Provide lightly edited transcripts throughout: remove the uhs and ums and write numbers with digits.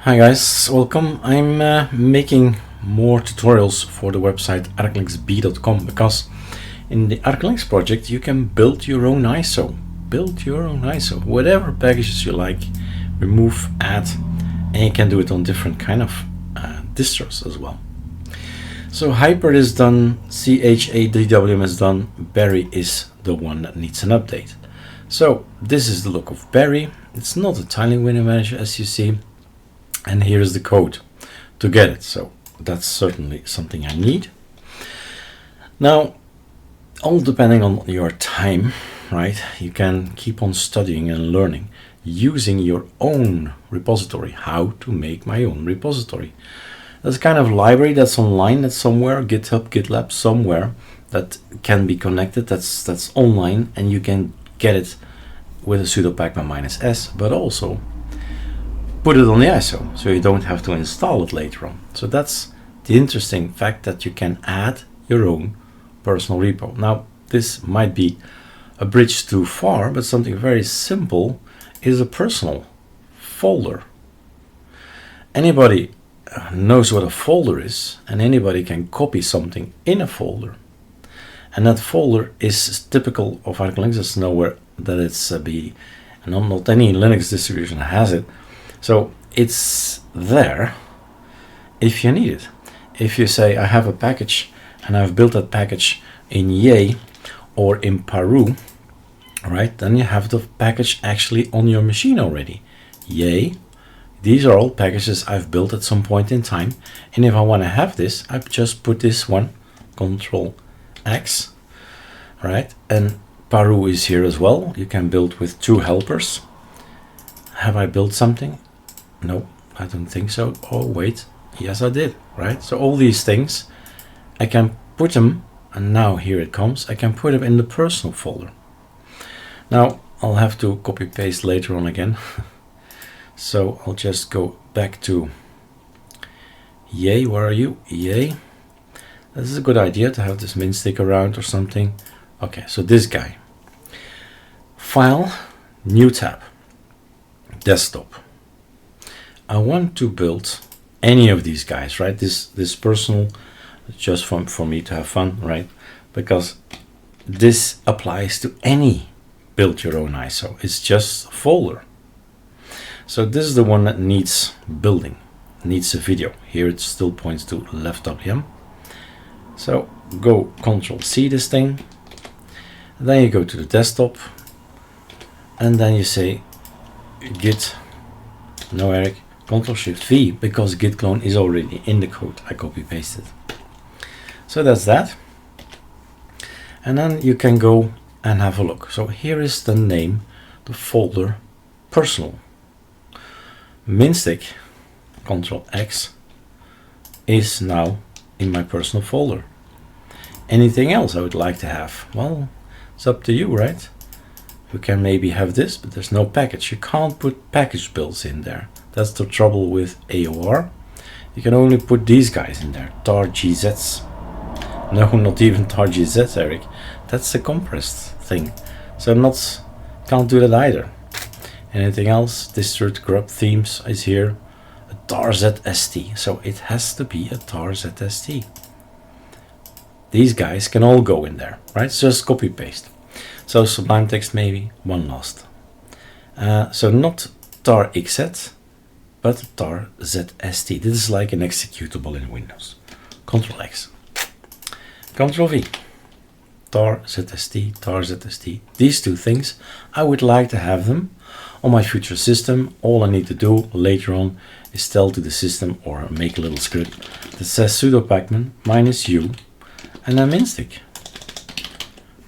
Hi guys, welcome. I'm making more tutorials for the website ArcoLinuxB.com because in the ArcoLinux project you can build your own ISO. Whatever packages you like, remove, add, and you can do it on different kind of distros as well. So Hyper is done, CHADWM is done, Berry is the one that needs an update. So this is the look of Berry. It's not a tiling window manager as you see. And here's the code to get it. So that's certainly something I need. Now, all depending on your time, right? You can keep on studying and learning using your own repository. How to make my own repository. There's a kind of library that's online, that's somewhere, GitHub, GitLab, somewhere that can be connected. That's online, and you can get it with a sudo pacman -s, but also put it on the ISO, so you don't have to install it later on. So that's the interesting fact that you can add your own personal repo. Now, this might be a bridge too far, but something very simple is a personal folder. Anybody knows what a folder is, and anybody can copy something in a folder. And that folder is typical of ArcoLinux. There's nowhere that it's not any Linux distribution has it. So it's there if you need it. If you say, I have a package and I've built that package in Yay or in Paru, right? Then you have the package actually on your machine already. Yay. These are all packages I've built at some point in time. And if I want to have this, I just put this one, Control X, right? And Paru is here as well. You can build with 2 helpers. Have I built something? No, I don't think so. Oh, wait. Yes, I did, right? So all these things, I can put them, and now here it comes, I can put them in the personal folder. Now, I'll have to copy paste later on again. So I'll just go back to Yay. Where are you? Yay. This is a good idea to have this min stick around or something. Okay, so this guy. File, new tab. Desktop. I want to build any of these guys, right? This personal, just for me to have fun, right? Because this applies to any build your own ISO. It's just a folder. So this is the one that needs building, needs a video. Here it still points to left WM. So go Control C this thing. Then you go to the desktop, and then you say git, no Eric, Control Shift V, because git clone is already in the code. I copy pasted. So that's that. And then you can go and have a look. So here is the name, the folder personal. Minstick, Control X, is now in my personal folder. Anything else I would like to have? Well, it's up to you, right? You can maybe have this, but there's no package. You can't put package builds in there. That's the trouble with AOR. You can only put these guys in there. tar GZs. No, not even tar GZs, Eric. That's a compressed thing. So can't do that either. Anything else? Distro grub themes is here. A tar ZST. So it has to be a tar ZST. These guys can all go in there, right? So just copy paste. So Sublime Text maybe, one last. So not tar XZ, but tar ZST. This is like an executable in Windows. Control X. Control V. tar ZST. These 2 things, I would like to have them on my future system. All I need to do later on is tell to the system or make a little script that says sudo pacman -u and then minstick.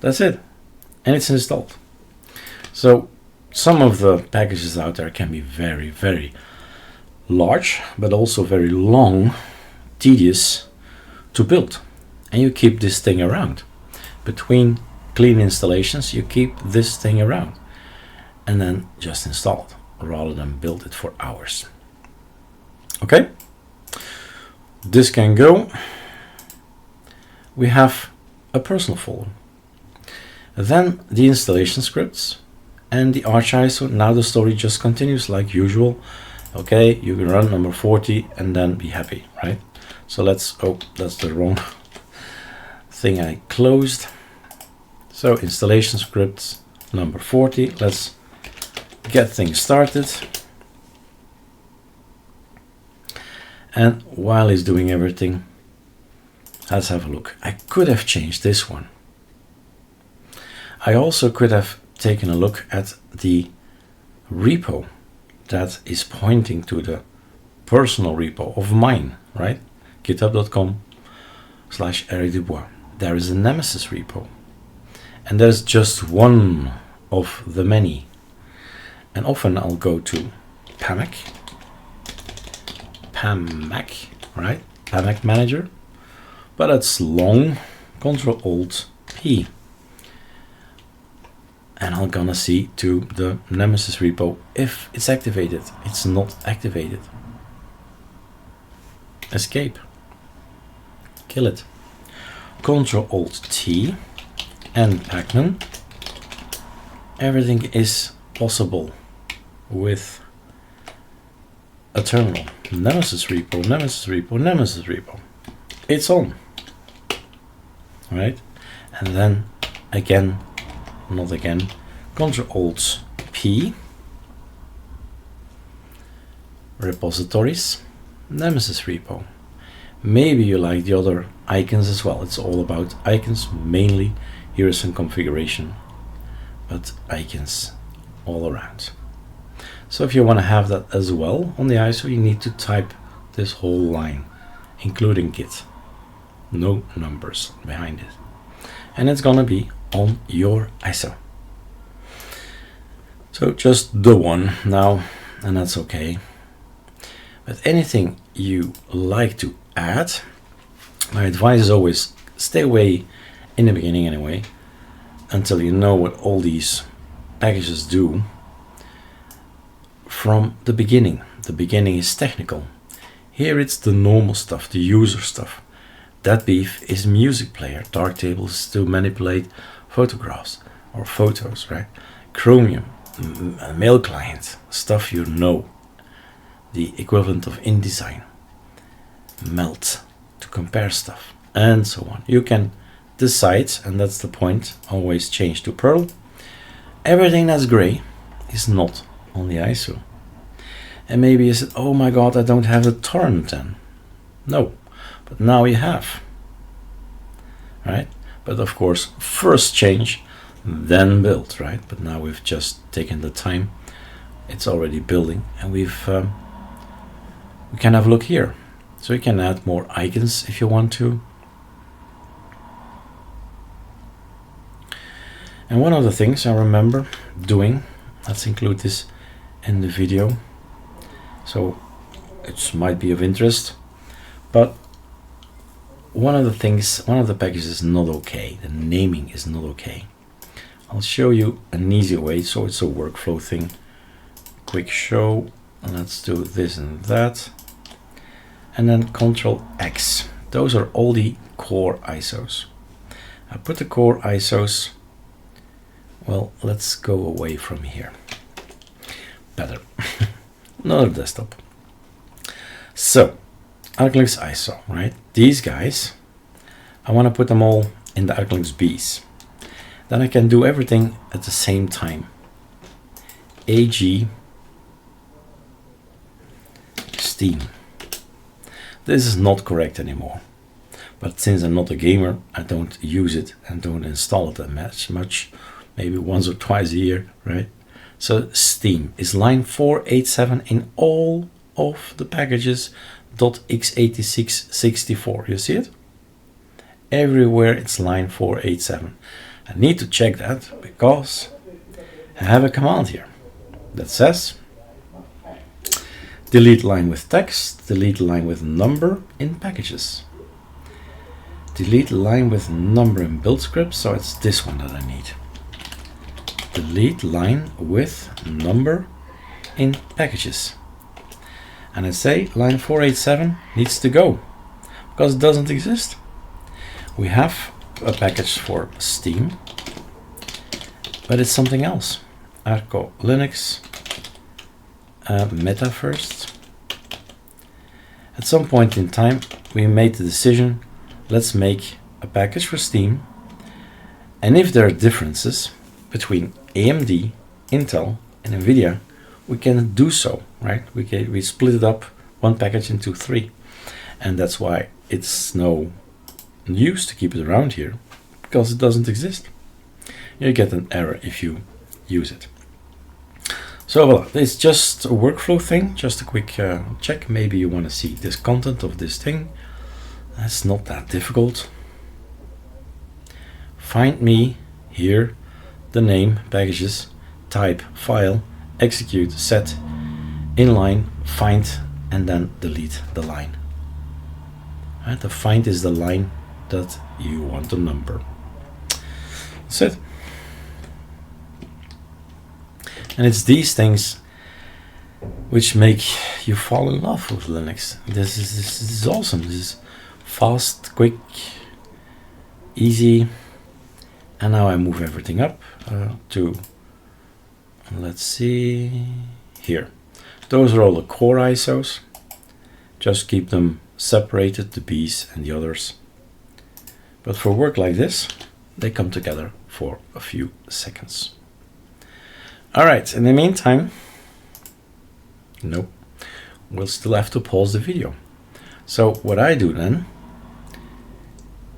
That's it. And it's installed. So some of the packages out there can be very, very large, but also very long, tedious to build. And you keep this thing around. Between clean installations, you keep this thing around. And then just install it, rather than build it for hours. Okay? This can go. We have a personal folder. Then the installation scripts and the ArchISO. Now the story just continues like usual. Okay, you can run number 40 and then be happy, right? So let's, oh, that's the wrong thing I closed. So installation scripts number 40. Let's get things started. And while he's doing everything, let's have a look. I could have changed this one. I also could have taken a look at the repo that is pointing to the personal repo of mine, right? github.com/EricDubois. There is a Nemesis repo, and there's just one of the many. And often I'll go to PAMAC, right? PAMAC manager, but it's long, Ctrl-Alt-P. And I'm gonna see to the Nemesis repo if it's activated. It's not activated. Escape. Kill it. Ctrl-Alt-T and Pacman. Everything is possible with a terminal. Nemesis repo, Nemesis repo, Nemesis repo. It's on. Right? And then again, not again, Ctrl-Alt-P, repositories, Nemesis repo. Maybe you like the other icons as well. It's all about icons mainly. Here is some configuration, but icons all around. So if you want to have that as well on the ISO, you need to type this whole line, including Git. No numbers behind it. And it's gonna be on your ISO. So just the one now, and that's okay. But anything you like to add, my advice is always stay away in the beginning anyway, until you know what all these packages do from the beginning. The beginning is technical. Here it's the normal stuff, the user stuff. That beef is music player, darktables to manipulate photographs or photos, right? Chromium, mail client, stuff you know. The equivalent of InDesign. Melt to compare stuff, and so on. You can decide, and that's the point, always change to Perl. Everything that's gray is not on the ISO. And maybe you said, oh my god, I don't have the torrent then. No, but now you have, right? But of course, first change, then build, right? But now we've just taken the time. It's already building, and we can have a look here. So you can add more icons if you want to. And one of the things I remember doing, let's include this in the video, so it might be of interest, but one of the packages is not okay. The naming is not okay. I'll show you an easy way, so it's a workflow thing. Quick show, and let's do this and that. And then Ctrl-X. Those are all the core ISOs. I put the core ISOs, well, let's go away from here. Better. Another desktop. So, ArcoLinux ISO, right? These guys, I want to put them all in the ArcoLinux Bs. Then I can do everything at the same time. AG Steam. This is not correct anymore. But since I'm not a gamer, I don't use it and don't install it that much. Maybe once or twice a year, right? So Steam is line 487 in all of the packages .x8664. You see it? Everywhere it's line 487. I need to check that because I have a command here that says delete line with text, delete line with number in packages. Delete line with number in build script, so it's this one that I need. Delete line with number in packages. And I say line 487 needs to go because it doesn't exist. We have a package for Steam, but it's something else. ArcoLinux meta first. At some point in time, we made the decision, let's make a package for Steam. And if there are differences between AMD, Intel, and NVIDIA, we can do so, right? We split it up, one package into 3. And that's why it's no use to keep it around here, because it doesn't exist. You get an error if you use it. So voilà, it's just a workflow thing, just a quick check. Maybe you want to see this content of this thing. That's not that difficult. Find me here, the name, packages, type, file, execute, set, inline, find, and then delete the line. Right, the find is the line that you want to number. That's it. And it's these things which make you fall in love with Linux. This is awesome. This is fast, quick, easy. And now I move everything up to, let's see, here. Those are all the core ISOs. Just keep them separated, the Bs and the others. But for work like this, they come together for a few seconds. All right, in the meantime, nope, we'll still have to pause the video. So what I do then,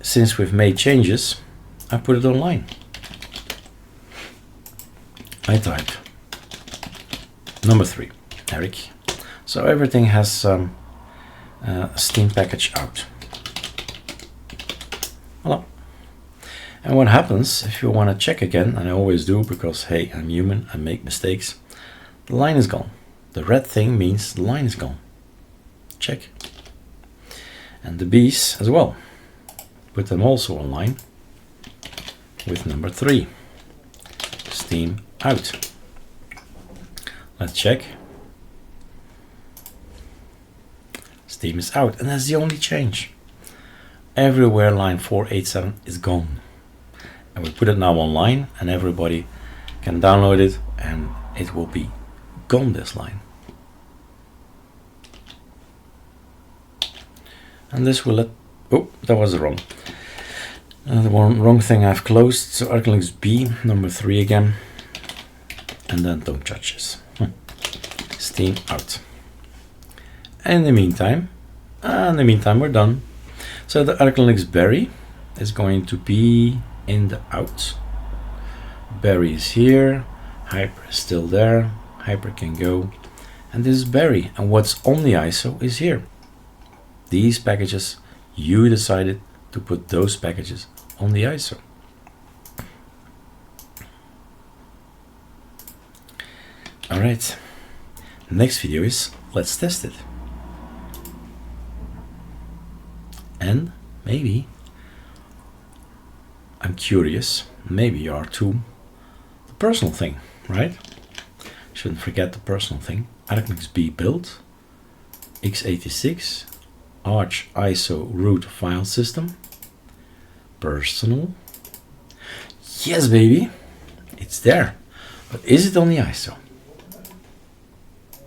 since we've made changes, I put it online. I type number 3, Eric. So everything has a Steam package out. Hello. And what happens if you want to check again, and I always do because, hey, I'm human, I make mistakes, the line is gone. The red thing means the line is gone. Check. And the B's as well. Put them also online with number 3, Steam out. Let's check. Steam is out, and that's the only change. Everywhere line 487 is gone. And we put it now online, and everybody can download it, and it will be gone, this line. And this will let, oh, that was wrong. The wrong thing I've closed. So ArcoLinuxB number 3 again, and then don't judge this. Steam out. And in the meantime, we're done. So the ArcoLinux Berry is going to be in the out. Berry is here, Hyper is still there, Hyper can go, and this is Berry, and what's on the ISO is here. These packages, you decided to put those packages on the ISO. All right, next video is let's test it. And maybe, I'm curious, maybe you are too, the personal thing, right? Shouldn't forget the personal thing. ArcoLinuxB build, x86, Arch ISO root file system, personal. Yes, baby, it's there. But is it on the ISO?